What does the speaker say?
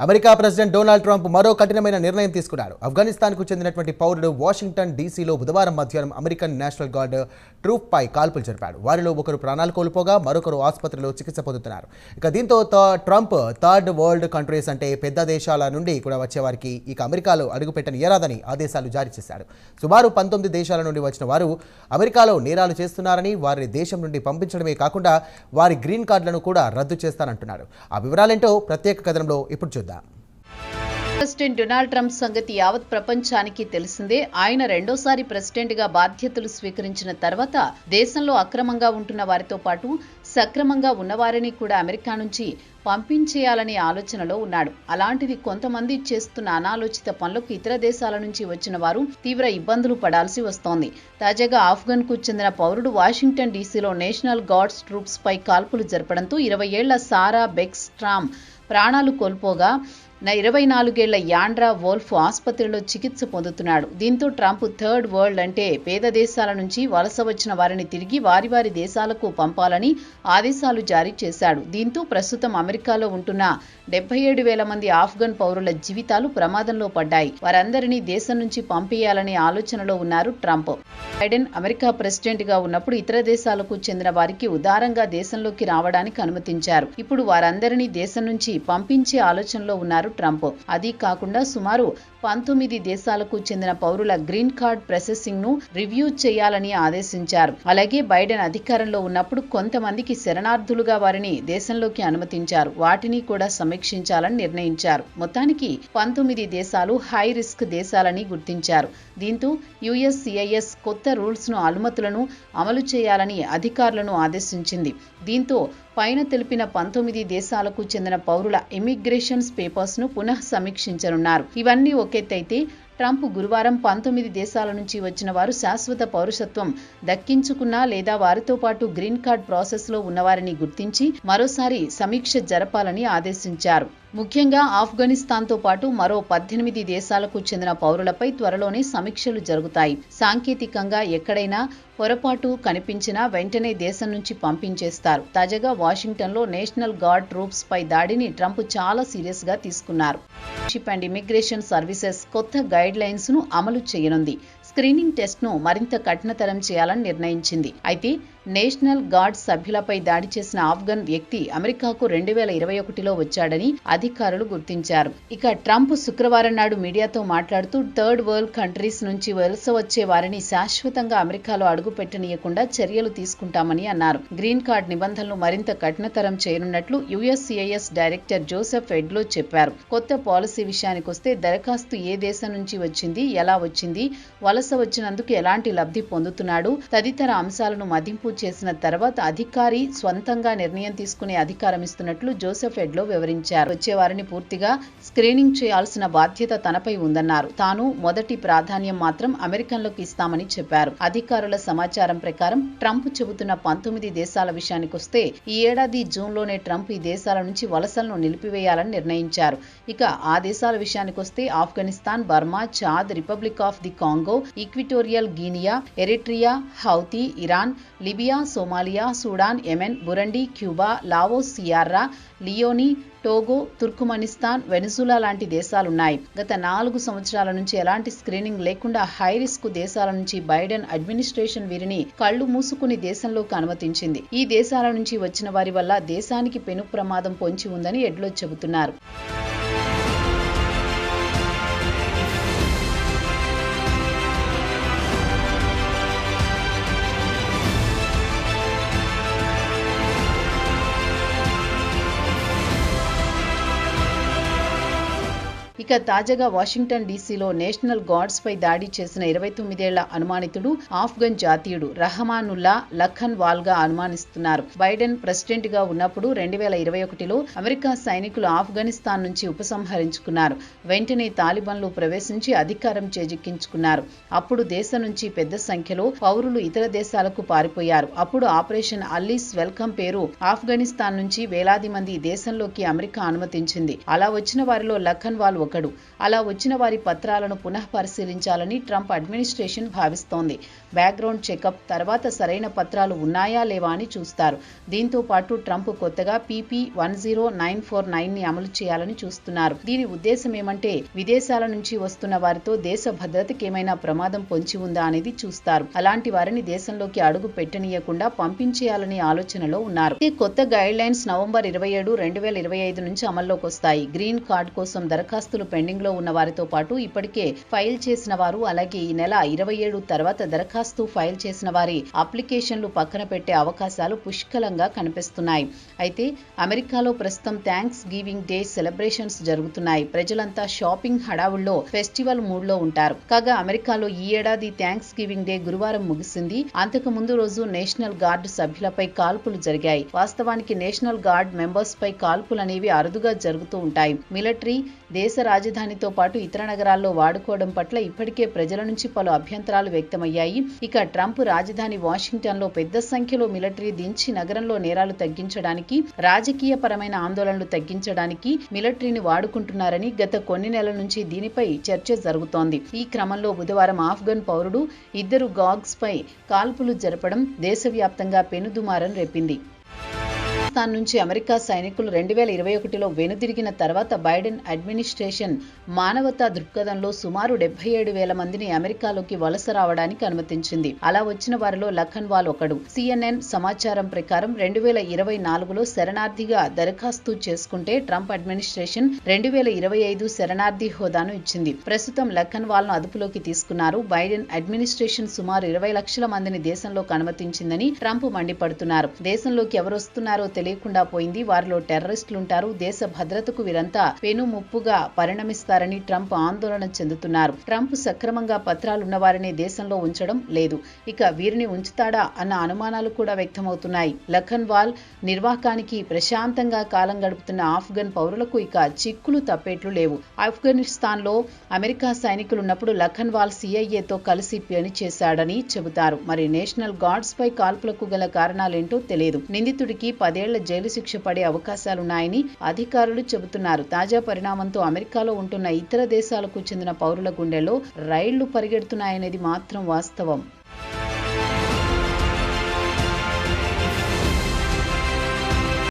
America president Donald Trump మరో కఠినమైన నిర్ణయం తీసుకున్నారు. ఆఫ్ఘనిస్తాన్కు చెందినటువంటి పౌరుడు వాషింగ్టన్ డీసీలో బుధవారం మధ్యాహ్నం అమెరికన్ నేషనల్ గార్డ్ ట్రూప్పై కాల్పులు జరిపాడు. వారిలో ఒకరు ప్రాణాలు కోల్పోగా మరొకరు ఆసుపత్రిలో చికిత్స పొందుతున్నారు. ఇక దీంతో ట్రంప్ థర్డ్ వరల్డ్ కంట్రీస్ అంటే పెద్ద దేశాల నుండి కూడా వచ్చేవారికి ఇక అమెరికాలో అడుగుపెట్టనియరాదని ఆదేశాలు జారీ చేశాడు. సుమారు 19 దేశాల నుండి వచ్చిన వారు అమెరికాలో నేరాలు చేస్తున్నారని వారిని దేశం నుండి పంపించడమే కాకుండా వారి గ్రీన్ కార్డులను కూడా రద్దు చేస్తానంటున్నారు. ఆ వివరాలేంటో ప్రత్యేక కథనంలో ఇప్పుడు చూద్దాం. ప్రెసిడెంట్ డొనాల్డ్ ట్రంప్ సంగతి యావత్ ప్రపంచానికి తెలిసిందే. ఆయన రెండోసారి ప్రెసిడెంట్ గా బాధ్యతలు స్వీకరించిన తర్వాత దేశంలో అక్రమంగా ఉంటున్న వారితో పాటు సక్రమంగా ఉన్నవారిని కూడా అమెరికా నుంచి పంపించేయాలనే ఆలోచనలో ఉన్నాడు. అలాంటిది కొంతమంది చేస్తున్న అనాలోచిత పనులకు ఇతర దేశాల నుంచి వచ్చిన వారు తీవ్ర ఇబ్బందులు పడాల్సి వస్తోంది. తాజాగా ఆఫ్ఘన్ కు చెందిన పౌరుడు వాషింగ్టన్ డీసీలో నేషనల్ గార్డ్స్ ట్రూప్స్ పై కాల్పులు జరపడంతో 20 ఏళ్ల సారా బెక్స్ట్రామ్ ప్రాణాలు కోల్పోగా 24 ఏళ్ల యాండ్రా వోల్ఫ్ ఆసుపత్రిలో చికిత్స పొందుతున్నాడు. దీంతో ట్రంప్ థర్డ్ వరల్డ్ అంటే పేద దేశాల నుంచి వలస వచ్చిన వారిని తిరిగి వారి దేశాలకు పంపాలని ఆదేశాలు జారీ చేశాడు. దీంతో ప్రస్తుతం అమెరికాలో ఉంటున్న 77,000 మంది ఆఫ్ఘన్ పౌరుల జీవితాలు ప్రమాదంలో పడ్డాయి. వారందరినీ దేశం నుంచి పంపేయాలనే ఆలోచనలో ఉన్నారు ట్రంప్. బైడెన్ అమెరికా ప్రెసిడెంట్ గా ఉన్నప్పుడు ఇతర దేశాలకు చెందిన వారికి ఉదారంగా దేశంలోకి రావడానికి అనుమతించారు. ఇప్పుడు వారందరినీ దేశం నుంచి పంపించే ఆలోచనలో ఉన్నారు ట్రంప్. అది కాకుండా సుమారు 19 దేశాలకు చెందిన పౌరుల గ్రీన్ కార్డ్ ప్రాసెసింగ్ ను రివ్యూ చేయాలని ఆదేశించారు. అలాగే బైడెన్ అధికారంలో ఉన్నప్పుడు కొంతమందికి శరణార్థులుగా వారిని దేశంలోకి అనుమతించారు. వాటిని కూడా సమీక్షించాలని నిర్ణయించారు. మొత్తానికి 19 దేశాలు హై రిస్క్ దేశాలని గుర్తించారు. దీంతో యుఎస్సిఐఎస్ కొత్త రూల్స్ ను అనుమతులను అమలు చేయాలని అధికారులను ఆదేశించింది. దీంతో పైన తెలిపిన 19 దేశాలకు చెందిన పౌరుల ఇమిగ్రేషన్ పేపర్స్ ను పునః సమీక్షించనున్నారు. ఇవన్నీ ఒకెత్తైతే ట్రంప్ గురువారం 19 దేశాల నుంచి వచ్చిన వారు శాశ్వత పౌరసత్వం దక్కించుకున్నా లేదా వారితో పాటు గ్రీన్ కార్డ్ ప్రాసెస్ లో ఉన్నవారిని గుర్తించి మరోసారి సమీక్ష జరపాలని ఆదేశించారు. ముఖ్యంగా ఆఫ్ఘనిస్తాన్తో పాటు మరో 18 దేశాలకు చెందిన పౌరులపై త్వరలోనే సమీక్షలు జరుగుతాయి. సాంకేతికంగా ఎక్కడైనా పొరపాటు కనిపించినా వెంటనే దేశం నుంచి పంపించేస్తారు. తాజాగా వాషింగ్టన్లో నేషనల్ గార్డ్ ట్రూప్స్ పై దాడిని ట్రంప్ చాలా సీరియస్ గా తీసుకున్నారు. షిప్ అండ్ ఇమిగ్రేషన్ సర్వీసెస్ కొత్త గైడ్ లైన్స్ ను అమలు చేయనుంది. స్క్రీనింగ్ టెస్ట్ ను మరింత కఠినతరం చేయాలని నిర్ణయించింది. అయితే నేషనల్ గార్డ్ సభ్యులపై దాడి చేసిన ఆఫ్ఘన్ వ్యక్తి అమెరికాకు 2021లో వచ్చాడని అధికారులు గుర్తించారు. ఇక ట్రంప్ శుక్రవారం నాడు మీడియాతో మాట్లాడుతూ థర్డ్ వరల్డ్ కంట్రీస్ నుంచి వలస వచ్చే వారిని శాశ్వతంగా అమెరికాలో అడుగు పెట్టనీయకుండా చర్యలు తీసుకుంటామని అన్నారు. గ్రీన్ కార్డ్ నిబంధనలు మరింత కఠినతరం చేయనున్నట్లు యుఎస్సిఐఎస్ డైరెక్టర్ జోసెఫ్ ఎడ్లో చెప్పారు. కొత్త పాలసీ విషయానికొస్తే దరఖాస్తు ఏ దేశం నుంచి వచ్చింది, ఎలా వచ్చింది, వలస వచ్చినందుకు ఎలాంటి లబ్ధి పొందుతున్నాడు తదితర అంశాలను మదింపు చేసిన తర్వాత అధికారి స్వంతంగా నిర్ణయం తీసుకునే అధికారం ఇస్తున్నట్లు జోసెఫ్ ఎడ్లో వివరించారు. వచ్చే వారిని పూర్తిగా స్క్రీనింగ్ చేయాల్సిన బాధ్యత తనపై ఉందన్నారు. తాను మొదటి ప్రాధాన్యం మాత్రం అమెరికన్లకు ఇస్తామని చెప్పారు. అధికారుల సమాచారం ప్రకారం ట్రంప్ చెబుతున్న 19 దేశాల విషయానికొస్తే ఈ ఏడాది జూన్లోనే ట్రంప్ ఈ దేశాల నుంచి వలసలను నిలిపివేయాలని నిర్ణయించారు. ఇక ఆ దేశాల విషయానికొస్తే Afghanistan, Burma, Chad, Republic of the Congo, Equatorial Guinea, Eritrea, Haiti, Iran, Libya, Somalia, Sudan, Yemen, Burundi, Cuba, Laos, Sierra Leone, Togo, Turkmenistan, Venezuela లాంటి దేశాలున్నాయి. గత 4 సంవత్సరాల నుంచి ఎలాంటి స్క్రీనింగ్ లేకుండా హై రిస్క్ దేశాల నుంచి బైడెన్ అడ్మినిస్ట్రేషన్ వీరిని కళ్లు మూసుకుని దేశంలోకి అనుమతించింది. ఈ దేశాల నుంచి వచ్చిన వారి వల్ల దేశానికి పెను ప్రమాదం పొంచి ఉందని ఎడ్లో చెబుతున్నారు. ఇక తాజాగా వాషింగ్టన్ డీసీలో నేషనల్ గార్డ్స్ పై దాడి చేసిన 29 ఏళ్ల అనుమానితుడు ఆఫ్ఘన్ జాతీయుడు రహమానుల్లా లఖన్ వాల్ గా అనుమానిస్తున్నారు. బైడెన్ ప్రెసిడెంట్ గా ఉన్నప్పుడు 2021లో అమెరికా సైనికులు ఆఫ్ఘనిస్తాన్ నుంచి ఉపసంహరించుకున్నారు. వెంటనే తాలిబాన్లు ప్రవేశించి అధికారం చేజిక్కించుకున్నారు. అప్పుడు దేశం నుంచి పెద్ద సంఖ్యలో పౌరులు ఇతర దేశాలకు పారిపోయారు. అప్పుడు ఆపరేషన్ అల్లీస్ వెల్కమ్ పేరు ఆఫ్ఘనిస్తాన్ నుంచి వేలాది మంది దేశంలోకి అమెరికా అనుమతించింది. అలా వచ్చిన వారిలో లఖన్ వాల్ ఒకడు. అలా వచ్చిన వారి పత్రాలను పునః పరిశీలించాలని ట్రంప్ అడ్మినిస్ట్రేషన్ భావిస్తోంది. బ్యాక్గ్రౌండ్ చెకప్ తర్వాత సరైన పత్రాలు ఉన్నాయా లేవా అని చూస్తారు. దీంతో పాటు ట్రంప్ కొత్తగా PP 10949ని అమలు చేయాలని చూస్తున్నారు. దీని ఉద్దేశం ఏమంటే విదేశాల నుంచి వస్తున్న వారితో దేశ భద్రతకి ఏమైనా ప్రమాదం పొంచి ఉందా అనేది చూస్తారు. అలాంటి వారిని దేశంలోకి అడుగు పెట్టనీయకుండా పంపించేయాలనే ఆలోచనలో ఉన్నారు. ఈ కొత్త గైడ్ లైన్స్ నవంబర్ 27, 2025 నుంచి అమల్లోకి వస్తాయి. గ్రీన్ కార్డ్ కోసం దరఖాస్తులు పెండింగ్ లో ఉన్న వారితో పాటు ఇప్పటికే ఫైల్ చేసిన వారు, అలాగే ఈ నెల 27 తర్వాత దరఖాస్తు ఫైల్ చేసిన వారి అప్లికేషన్లు పక్కన పెట్టే అవకాశాలు పుష్కలంగా కనిపిస్తున్నాయి. అయితే అమెరికాలో ప్రస్తుతం థ్యాంక్స్ గివింగ్ డే సెలబ్రేషన్స్ జరుగుతున్నాయి. ప్రజలంతా షాపింగ్ హడావుల్లో ఫెస్టివల్ మూడ్ లో ఉంటారు. కాగా అమెరికాలో ఈ ఏడాది థ్యాంక్స్ గివింగ్ డే గురువారం ముగిసింది. అంతకు ముందు రోజు నేషనల్ గార్డ్ సభ్యులపై కాల్పులు జరిగాయి. వాస్తవానికి నేషనల్ గార్డ్ మెంబర్స్ పై కాల్పులు అనేవి అరుదుగా జరుగుతూ ఉంటాయి. మిలిటరీ దేశ రాజధానితో పాటు ఇతర నగరాల్లో వాడుకోవడం పట్ల ఇప్పటికే ప్రజల నుంచి పలు అభ్యంతరాలు వ్యక్తమయ్యాయి. ఇక ట్రంప్ రాజధాని వాషింగ్టన్ లో పెద్ద సంఖ్యలో మిలిటరీ దించి నగరంలో నేరాలు తగ్గించడానికి, రాజకీయ పరమైన ఆందోళనలు తగ్గించడానికి మిలిటరీని వాడుకుంటున్నారని గత కొన్ని నెలల నుంచి దీనిపై చర్చ జరుగుతోంది. ఈ క్రమంలో బుధవారం ఆఫ్ఘన్ పౌరుడు 2 గాగ్స్ పై కాల్పులు జరపడం దేశవ్యాప్తంగా పెనుదుమారం రేపింది. పాకిస్తాన్ నుంచి అమెరికా సైనికులు 2021లో వెనుదిరిగిన తర్వాత బైడెన్ అడ్మినిస్ట్రేషన్ మానవతా దృక్పథంలో సుమారు 77,000 మందిని అమెరికాలోకి వలస రావడానికి అనుమతించింది. అలా వచ్చిన వారిలో లఖన్వాల్ ఒకడు. CNN సమాచారం ప్రకారం 2024లో శరణార్థిగా దరఖాస్తు చేసుకుంటే ట్రంప్ అడ్మినిస్ట్రేషన్ 2025 శరణార్థి హోదాను ఇచ్చింది. ప్రస్తుతం లఖన్వాల్ ను అదుపులోకి తీసుకున్నారు. బైడెన్ అడ్మినిస్ట్రేషన్ సుమారు 20 లక్షల మందిని దేశంలోకి అనుమతించిందని ట్రంప్ మండిపడుతున్నారు. దేశంలోకి ఎవరొస్తున్నారో తెలియకుండా పోయింది. వారిలో టెర్రరిస్టులుంటారు. దేశ భద్రతకు వీరంతా పెను ముప్పుగా పరిణమిస్తారని ట్రంప్ ఆందోళన చెందుతున్నారు. ట్రంప్ సక్రమంగా పత్రాలున్న వారిని దేశంలో ఉంచడం లేదు. ఇక వీరిని ఉంచుతాడా అన్న అనుమానాలు కూడా వ్యక్తమవుతున్నాయి. లఖన్వాల్ నిర్వాకానికి ప్రశాంతంగా కాలం గడుపుతున్న ఆఫ్ఘన్ పౌరులకు ఇక చిక్కులు తప్పేట్లు లేవు. ఆఫ్ఘనిస్తాన్ లో అమెరికా సైనికులున్నప్పుడు లఖన్వాల్ CIAతో కలిసి పనిచేశాడని చెబుతారు. మరి నేషనల్ గార్డ్స్ పై కాల్పులకు గల కారణాలేంటో తెలియదు. నిందితుడికి 10 ఏళ్ల జైలు శిక్ష పడే అవకాశాలున్నాయని అధికారులు చెబుతున్నారు. తాజా పరిణామంతో అమెరికాలో ఉంటున్న ఇతర దేశాలకు చెందిన పౌరుల గుండెల్లో రైళ్లు పరిగెడుతున్నాయనేది మాత్రం వాస్తవం.